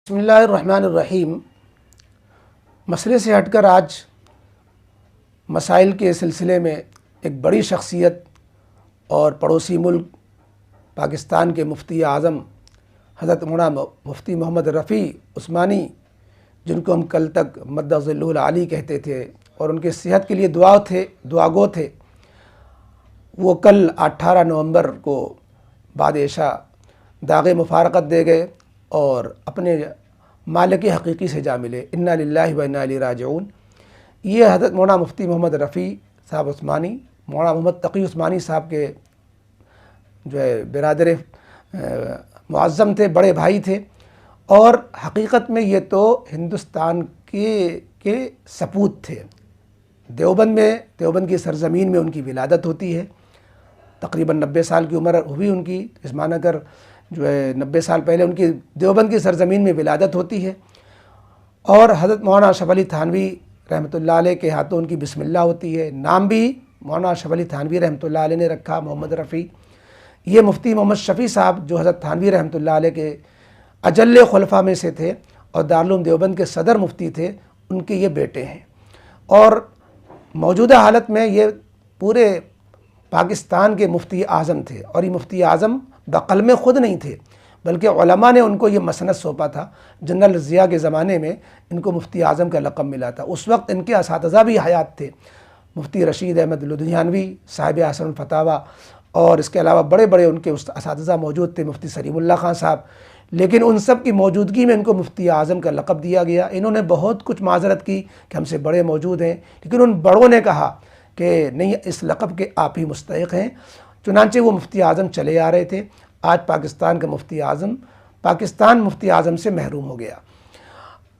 बिस्मिल्लाहिर्रहमानिर्रहीम। मसले से हटकर आज मसाइल के सिलसिले में एक बड़ी शख्सियत और पड़ोसी मुल्क पाकिस्तान के मुफ्ती आज़म हज़रत मौलाना मुफ्ती मोहम्मद रफ़ी उस्मानी, जिनको हम कल तक मद्दज़िल्लुल आली कहते थे और उनके सेहत के लिए दुआगो थे, वो कल 18 नवंबर को बाद इशा दाग़े मुफारकत दे गए और अपने मालिक हकीकी से जा मिले। इन्ना लिल्लाहि व इन्ना इलैहि राजिऊन। ये हज़रत मौलाना मुफ्ती मोहम्मद रफ़ी साहब उस्मानी, मौलाना मोहम्मद तक़ी उस्मानी साहब के जो है बिरादर मुअज़्ज़म थे, बड़े भाई थे और हकीकत में ये तो हिंदुस्तान के सपूत थे। देवबंद की सरज़मीन में उनकी विलादत होती है। तकरीबन 90 साल की उम्र हुई उनकी। इस माना कर जो है 90 साल पहले उनकी देवबंद की सरज़मीन में विलादत होती है और हज़रत मौलाना अशरफ अली थानवी रहमतुल्लाह अलैह के हाथों उनकी बिस्मिल्लाह होती है। नाम भी मौलाना अशरफ अली थानवी रहमतुल्लाह अलैह ने रखा, मोहम्मद रफ़ी। ये मुफ्ती मोहम्मद शफ़ी साहब जो हज़रत थानवी रहमतुल्लाह अलैह के अजल्ले खुलफा में से थे और दारुल उलूम देवबंद के सदर मुफ्ती थे, उनके ये बेटे हैं। और मौजूदा हालत में ये पूरे पाकिस्तान के मुफ्ती आज़म थे और ये मुफ्ती आज़म बक़ल में ख़ुद नहीं थे, बल्कि उलमा ने उनको ये मसनद सौंपा था। जनरल ज़िया के ज़माने में इनको मुफ्ती आज़म का लक़ब मिला था। उस वक्त इनके असातिज़ा भी हयात थे, मुफ्ती रशीद अहमद लुधियानवी साहिब अहसन फतावा, और इसके अलावा बड़े बड़े उनके असातिज़ा मौजूद थे, मुफ्ती सलीमुल्लाह खान साहब। लेकिन उन सब की मौजूदगी में इनको मुफ्ती आज़म का लक़ब दिया गया। इन्होंने बहुत कुछ माज़रत की कि हमसे बड़े मौजूद हैं, लेकिन उन बड़ों ने कहा कि नहीं, इस लक़ब के आप ही मुस्तहिक़ हैं। चुनांचे वो मुफ्ती आज़म चले आ रहे थे। आज पाकिस्तान का मुफ्ती आज़म पाकिस्तान मुफ्ती आज़म से महरूम हो गया।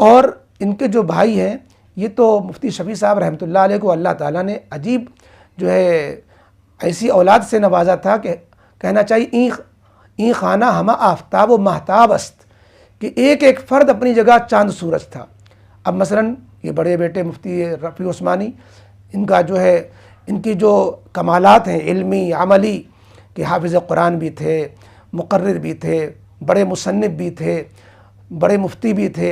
और इनके जो भाई हैं, ये तो मुफ्ती शफ़ी साहब रहमतुल्लाह अलैह को अल्लाह ताला ने अजीब जो है ऐसी औलाद से नवाजा था कि कहना चाहिए ई खाना हमा आफ्ताब व महताब अस्त, कि एक एक फ़र्द अपनी जगह चांद सूरज था। अब मसलन ये बड़े बेटे मुफ्ती रफ़ी उस्मानी, इनका जो है इनकी जो कमालात हैं इल्मी अमली, कि हाफिज़ कुरान भी थे, मुक़र्रिर भी थे, बड़े मुसन्निफ़ भी थे, बड़े मुफ्ती भी थे,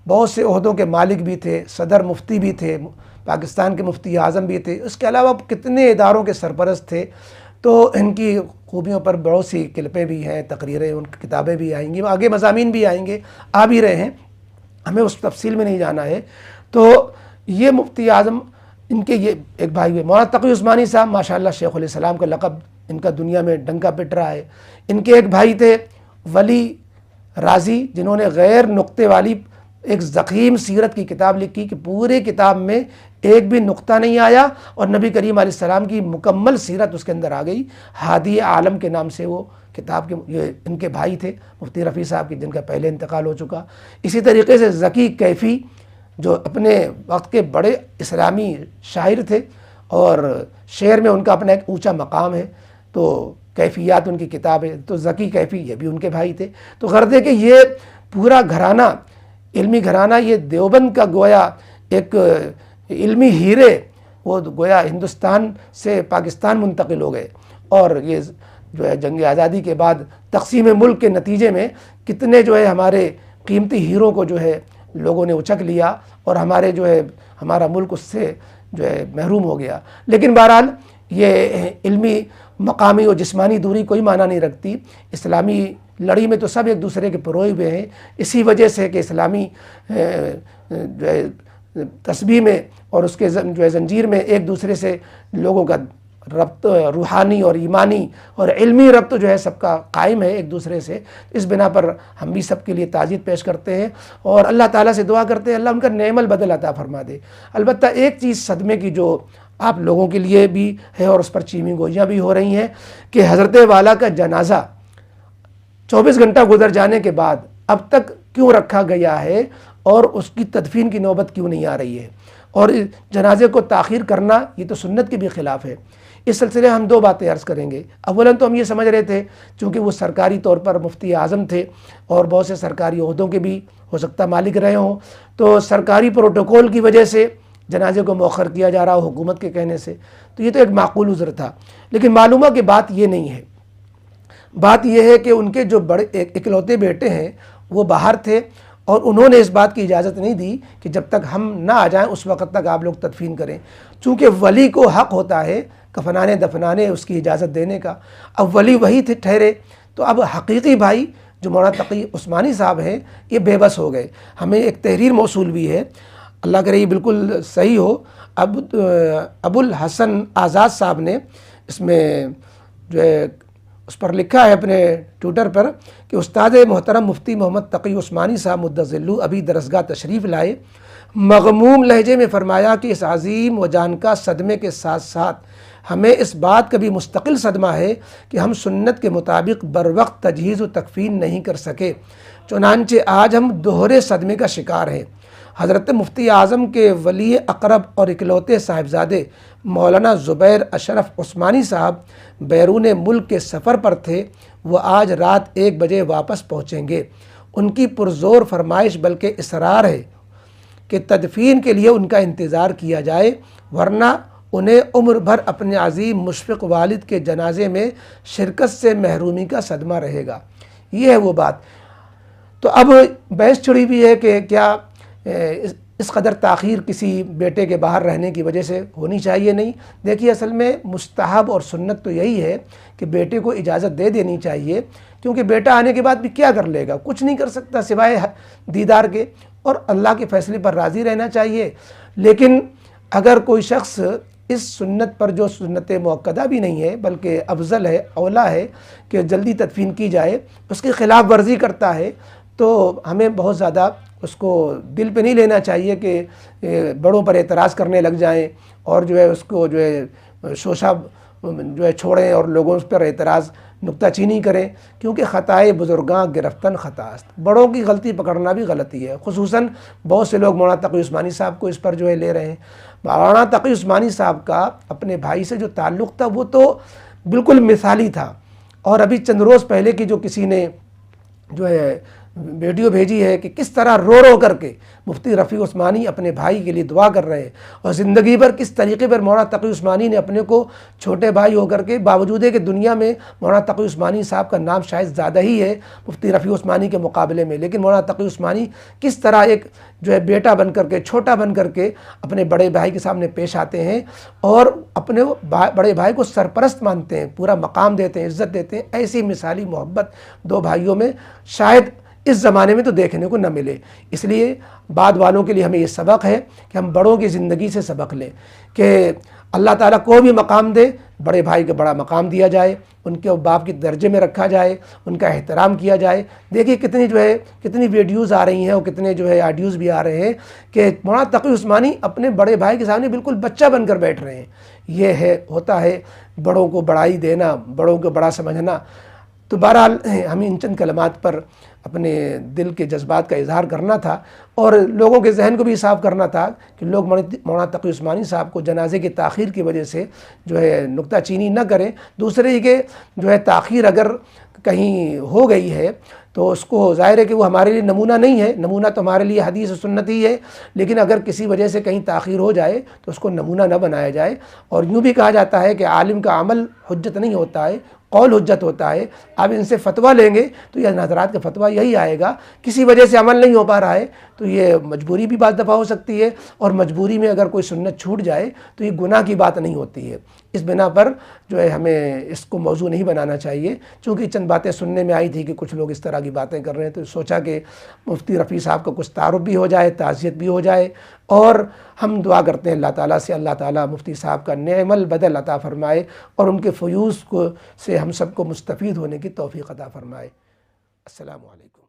बहुत से ओहदों के मालिक भी थे, सदर मुफ्ती भी थे, पाकिस्तान के मुफ्ती आज़म भी थे, इसके अलावा कितने इदारों के सरपरस्त थे। तो इनकी खूबियों पर बहुत सी क्लिपें भी हैं, तकरीरें, उनकी किताबें भी आएंगी, आगे मज़ामीन भी आएंगे, आ भी रहे हैं, हमें उस तफसील में नहीं जाना है। तो ये मुफ्ती आज़म, इनके ये एक भाई हुए मौलाना तक़ी उस्मानी साहब, माशाअल्लाह शेखुल इस्लाम का लक़ब इनका दुनिया में डंका पिट रहा है। इनके एक भाई थे वली राज़ी, जिन्होंने गैर नुक्ते वाली एक ज़ख़ीम सीरत की किताब लिखी कि पूरे किताब में एक भी नुक्ता नहीं आया और नबी करीम अलैहिस्सलाम की मुकम्मल सीरत उसके अंदर आ गई। हादी आलम के नाम से वो किताब के ये इनके भाई थे मुफ्ती रफ़ी साहब की, जिनका पहले इंतकाल हो चुका। इसी तरीके से ज़की कैफ़ी, जो अपने वक्त के बड़े इस्लामी शायर थे और शेर में उनका अपना एक ऊंचा मकाम है, तो कैफियत उनकी किताब है। तो ज़की कैफ़ी ये भी उनके भाई थे। तो गर्दे कि ये पूरा घराना, इल्मी घराना, ये देवबंद का गोया एक इल्मी हीरे, वो गोया हिंदुस्तान से पाकिस्तान मुंतकिल हो गए। और ये जो है जंग आज़ादी के बाद तक़सीम मुल्क के नतीजे में कितने जो है हमारे कीमती हीरों को जो है लोगों ने उचक लिया और हमारे जो है हमारा मुल्क उससे जो है महरूम हो गया। लेकिन बहरहाल ये इल्मी मकामी और जिस्मानी दूरी कोई माना नहीं रखती। इस्लामी लड़ी में तो सब एक दूसरे के परोए हुए हैं। इसी वजह से कि इस्लामी जो है तस्बीह में और उसके जो है जंजीर में एक दूसरे से लोगों का रब्त रूहानी और ईमानी और इल्मी रब्त जो है सबका कायम है एक दूसरे से। इस बिना पर हम भी सबके लिए ताज़ीद पेश करते हैं और अल्लाह ताला से दुआ करते हैं अल्लाह उनका नेमल बदल अता फरमा दे। अलबत्ता एक चीज़ सदमे की जो आप लोगों के लिए भी है और उस पर चीमी गोइयाँ भी हो रही हैं कि हज़रत वाला का जनाज़ा 24 घंटा गुजर जाने के बाद अब तक क्यों रखा गया है और उसकी तदफीन की नौबत क्यों नहीं आ रही है। और जनाजे को ताख़ीर करना ये तो सुन्नत के भी ख़िलाफ़ है। इस सिलसिले हम दो बातें अर्ज़ करेंगे। अव्वलन तो हम ये समझ रहे थे चूँकि वो सरकारी तौर पर मुफ्ती आज़म थे और बहुत से सरकारी ओहदों के भी हो सकता मालिक रहे हों, तो सरकारी प्रोटोकॉल की वजह से जनाजे को मौखर किया जा रहा हो हुकूमत के कहने से, तो ये तो एक माकूल उज़्र था। लेकिन मालूमा की बात ये नहीं है। बात यह है कि उनके जो बड़े इकलौते बेटे हैं वो बाहर थे اور انہوں نے اس بات کی اجازت نہیں دی کہ جب تک ہم نہ آ جائیں اس وقت تک آپ لوگ تدفین کریں، چونکہ ولی کو حق ہوتا ہے کفنانے دفنانے اس کی اجازت دینے کا۔ اب ولی وہی ٹھہرے، تو اب حقیقی بھائی جو مولانا تقی عثمانی صاحب ہیں یہ بے بس ہو گئے۔ ہمیں ایک تحریر موصول بھی ہے، اللہ کرے یہ بالکل صحیح ہو، ابو الحسن آزاد صاحب نے اس میں جو ہے اس پر لکھا ہے اپنے ٹویٹر پر کہ استاد محترم مفتی محمد تقی عثمانی صاحب مدظلو ابھی درسگاہ تشریف لائے، مغموم لہجے میں فرمایا کہ اس عظیم و جانکا صدمے کے ساتھ ساتھ ہمیں اس بات کا بھی مستقل صدمہ ہے کہ ہم سنت کے مطابق بروقت تجہیز و تکفین نہیں کر سکے، چنانچہ آج ہم دوہرے صدمے کا شکار ہیں۔ حضرت مفتی اعظم کے ولی اقرب اور اکلوتے صاحبزادے مولانا زبیر اشرف عثمانی صاحب بیرون ملک کے سفر پر تھے، وہ آج رات 1 بجے واپس پہنچیں گے۔ ان کی پرزور فرمائش بلکہ اصرار ہے کہ تدفین کے لیے ان کا انتظار کیا جائے، ورنہ انہیں عمر بھر اپنے عظیم مشفق والد کے جنازے میں شرکت سے محرومی کا صدمہ رہے گا۔ یہ ہے وہ بات۔ تو اب بحث چھڑی بھی ہے کہ کیا اس قدر تاخیر کسی بیٹے کے باہر رہنے کی وجہ سے ہونی چاہیے؟ نہیں، دیکھیے اصل میں مستحب اور سنت تو یہی ہے کہ بیٹے کو اجازت دے دینی چاہیے، کیونکہ بیٹا آنے کے بعد بھی کیا کر لے گا؟ کچھ نہیں کر سکتا سوائے دیدار کے، اور اللہ کے فیصلے پر راضی رہنا چاہیے۔ لیکن اگر کوئی شخص اس سنت پر جو سنت مؤکدہ بھی نہیں ہے بلکہ افضل ہے، اولا ہے کہ جلدی تدفین کی جائے، اس کی خلاف ورزی کرتا ہے، تو ہمیں بہت زیادہ اس کو دل پہ نہیں لینا چاہیے کہ بڑوں پر اعتراض کرنے لگ جائیں اور جو ہے اس کو جو ہے شوشہ جو ہے چھوڑیں اور لوگوں اس پر اعتراض نکتہ چینی کریں، کیونکہ خطائے بزرگاں گرفتن خطاست، بڑوں کی غلطی پکڑنا بھی غلطی ہے۔ خصوصاً بہت سے لوگ مولانا تقی عثمانی صاحب کو اس پر جو ہے لے رہے ہیں۔ مولانا تقی عثمانی صاحب کا اپنے بھائی سے جو تعلق تھا وہ تو بالکل مثالی تھا، اور ابھی چند روز پہلے کی جو کسی نے جو ہے ویڈیو بھیجی ہے کہ کس طرح رو رو کر کے مفتی رفیع عثمانی اپنے بھائی کے لیے دعا کر رہے ہیں، اور زندگی بھر کس طریقے پر مولانا تقی عثمانی نے اپنے کو چھوٹے بھائی ہو کر کے، باوجود ہے کہ دنیا میں مولانا تقی عثمانی صاحب کا نام شاید زیادہ ہی ہے مفتی رفیع عثمانی کے مقابلے میں، لیکن مولانا تقی عثمانی کس طرح ایک جو ہے بیٹا بن کر کے، چھوٹا بن کر کے اپنے بڑے بھائی کے سامنے پیش آتے ہیں اور اپنے بڑے بھائی کو سرپرست مانتے ہیں، پورا مقام دیتے ہیں، عزت دیتے ہیں۔ ایسی مثالی محبت دو بھائیوں میں شاید اس زمانے میں تو دیکھنے کو نہ ملے۔ اس لیے بعد والوں کے لیے ہمیں یہ سبق ہے کہ ہم بڑوں کی زندگی سے سبق لیں کہ اللہ تعالیٰ کو بھی مقام دے، بڑے بھائی کا بڑا مقام دیا جائے، ان کے باپ کے درجے میں رکھا جائے، ان کا احترام کیا جائے۔ دیکھیے کتنی ویڈیوز آ رہی ہیں اور کتنے جو ہے آڈیوز بھی آ رہے ہیں کہ مولانا تقی عثمانی اپنے بڑے بھائی کے سامنے بالکل بچہ بن کر بیٹھ رہے ہیں۔ یہ ہوتا ہے بڑوں کو بڑائی دینا، بڑوں کو بڑا سمجھنا۔ تو بہرحال ہمیں ان چند کلمات پر اپنے دل کے جذبات کا اظہار کرنا تھا، اور لوگوں کے ذہن کو بھی صاف کرنا تھا کہ لوگ مولانا تقی عثمانی صاحب کو جنازے کی تاخیر کی وجہ سے جو ہے نکتہ چینی نہ کریں۔ دوسرے یہ کہ جو ہے تاخیر اگر کہیں ہو گئی ہے تو اس کو ظاہر ہے کہ وہ ہمارے لیے نمونہ نہیں ہے، نمونہ تو ہمارے لیے حدیث و سنت ہی ہے، لیکن اگر کسی وجہ سے کہیں تاخیر ہو جائے تو اس کو نمونہ نہ بنایا جائے۔ اور یوں بھی کہا جاتا ہے کہ عالم کا عمل حجت نہیں ہوتا ہے، قول حجت ہوتا ہے۔ اب ان سے فتویٰ لیں گے تو یہ حضرات کا فتویٰ یہی آئے گا، کسی وجہ سے عمل نہیں ہو پا رہا ہے تو یہ مجبوری بھی بعض دفعہ ہو سکتی ہے، اور مجبوری میں اگر کوئی سنت چھوٹ جائے تو یہ گناہ کی بات نہیں ہوتی ہے۔ اس بنا پر جو ہے ہمیں اس کو موضوع نہیں بنانا چاہیے، چونکہ چند باتیں سننے میں آئی تھی کہ کچھ لوگ اس طرح کی باتیں کر رہے ہیں، تو سوچا کہ مفتی رفیع صاحب کا کچھ تعارف بھی ہو جائے، تعزیت بھی ہو جائے، اور ہم دعا کرتے ہیں اللہ تعالیٰ سے اللہ تعالیٰ مفتی صاحب کا نعم البدل عطا فرمائے اور ان کے فیوز سے ہم سب کو مستفید ہونے کی توفیق عطا فرمائے۔ السلام علیکم۔